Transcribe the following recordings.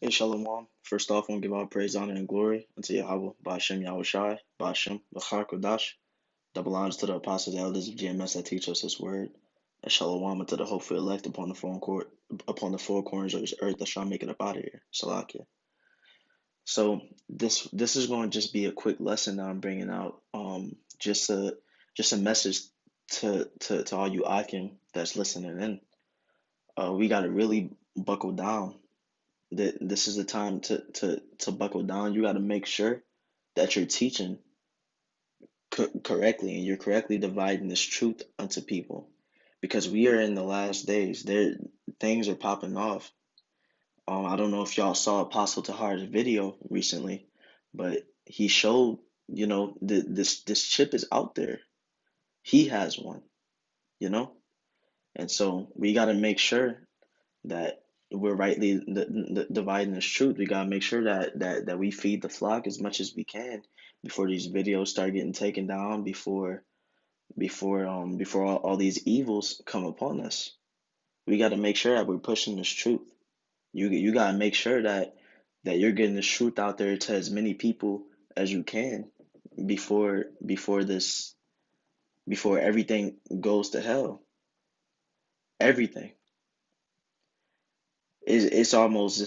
Hey, Shalom. First off, I want to give all praise, honor, and glory unto Yahweh, Ba'ashem Yahushai, Ba'ashem B'char Kodash. Double honors to the apostles and elders of GMS that teach us His word. And Shalom unto the hopeful elect upon the four corners of this earth that shall make it up out of here. Salakia. So this is going to just be a quick lesson that I'm bringing out. Just a message to all you Akim that's listening in. We got to really buckle down that this is the time to buckle down. You got to make sure that you're teaching correctly and you're correctly dividing this truth unto people, because we are in the last days. There, things are popping off. I don't know if y'all saw Apostle Tahar's video recently, but he showed, this chip is out there. He has one, you know, and so we got to make sure that we're rightly dividing this truth. We gotta make sure that we feed the flock as much as we can before these videos start getting taken down, before all these evils come upon us. We gotta make sure that we're pushing this truth. You gotta make sure that you're getting this truth out there to as many people as you can before everything goes to hell. Everything. It's almost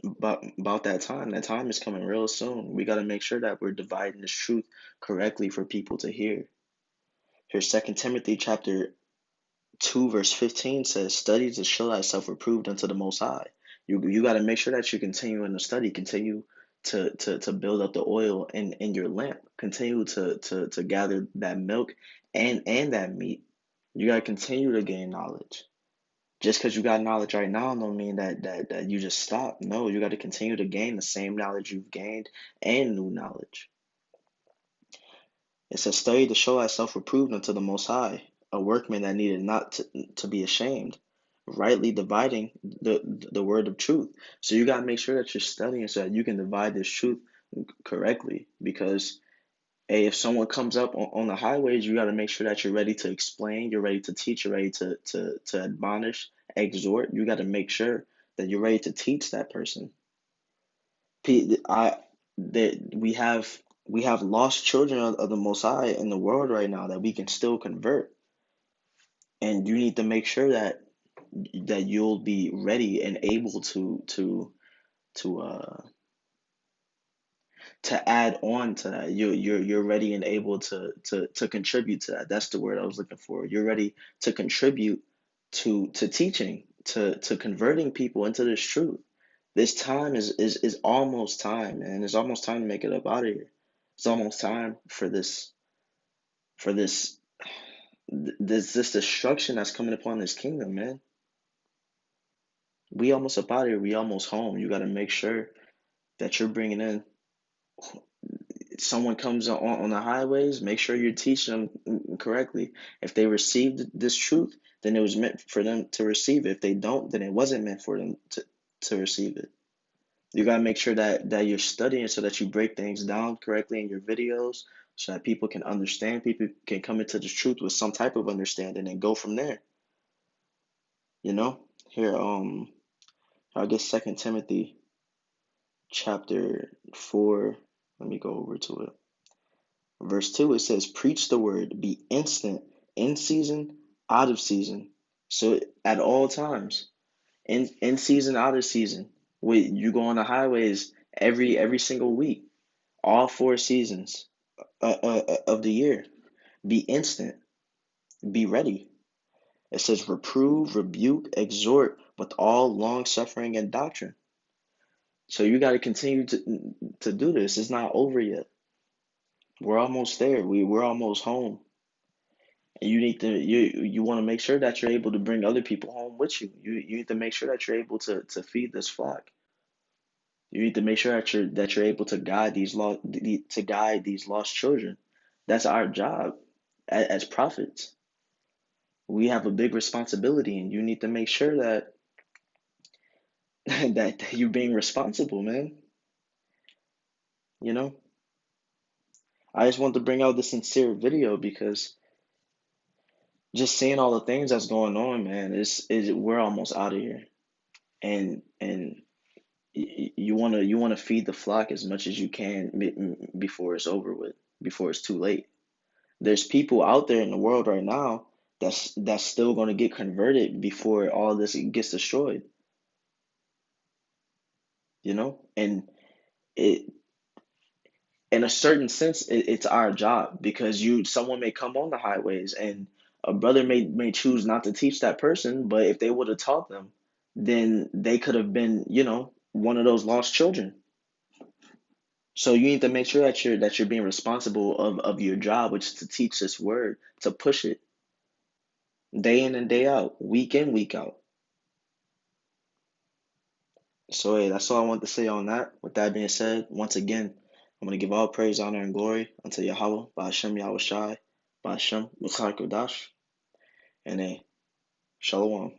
about that time. That time is coming real soon. We got to make sure that we're dividing this truth correctly for people to hear. Here, Second Timothy chapter 2, verse 15 says, "Study to show thyself approved unto the Most High." You got to make sure that you continue in the study, continue to build up the oil in your lamp, continue to gather that milk and that meat. You got to continue to gain knowledge. Just because you got knowledge right now don't mean that you just stop. No, you got to continue to gain the same knowledge you've gained and new knowledge. It says, "Study to show thyself approved unto the Most High, a workman that needed not to be ashamed, rightly dividing the word of truth." So you got to make sure that you're studying so that you can divide this truth correctly. Because hey, if someone comes up on the highways, you got to make sure that you're ready to explain, you're ready to teach, you're ready to admonish, exhort. You got to make sure that you're ready to teach that person. I that we have lost children of the Most High in the world right now that we can still convert, and you need to make sure that you'll be ready and able to add on to that. You're ready and able to contribute to that. That's the word I was looking for. You're ready to contribute to teaching, to converting people into this truth. This time is almost time, man. It's almost time to make it up out of here. It's almost time for this destruction that's coming upon this kingdom, man. We almost up out of here. We almost home. You got to make sure that you're bringing in someone comes on the highways, make sure you're teaching them correctly. If they received this truth, then it was meant for them to receive it. If they don't, then it wasn't meant for them to receive it. You gotta make sure that you're studying so that you break things down correctly in your videos so that people can understand, people can come into the truth with some type of understanding and go from there. You know? Here, I guess Second Timothy chapter 4, let me go over to it. Verse 2, it says, "Preach the word, be instant, in season, out of season." So at all times, in season, out of season. You go on the highways every single week, all 4 seasons of the year. Be instant, be ready. It says, "Reprove, rebuke, exhort with all long suffering and doctrine." So you got to continue to do this. It's not over yet. We're almost there. We're almost home. And you want to make sure that you're able to bring other people home with you. You need to make sure that you're able to feed this flock. You need to make sure that you're able to guide these lost children. That's our job as prophets. We have a big responsibility, and you need to make sure that that you're being responsible, man. You know, I just want to bring out the sincere video because just seeing all the things that's going on, man, is we're almost out of here, and you wanna feed the flock as much as you can before it's over with, before it's too late. There's people out there in the world right now that's still gonna get converted before all this gets destroyed, And it in a certain sense, it's our job because someone may come on the highways and a brother may choose not to teach that person, but if they would have taught them, then they could have been, one of those lost children. So you need to make sure that you're being responsible of your job, which is to teach this word, to push it day in and day out, week in, week out. So hey, that's all I want to say on that. With that being said, once again, I'm gonna give all praise, honor, and glory unto Yahweh, Ba'ashem Yahweh Shai, Ba'ashem Mukhar Kodash, and hey, Shalom.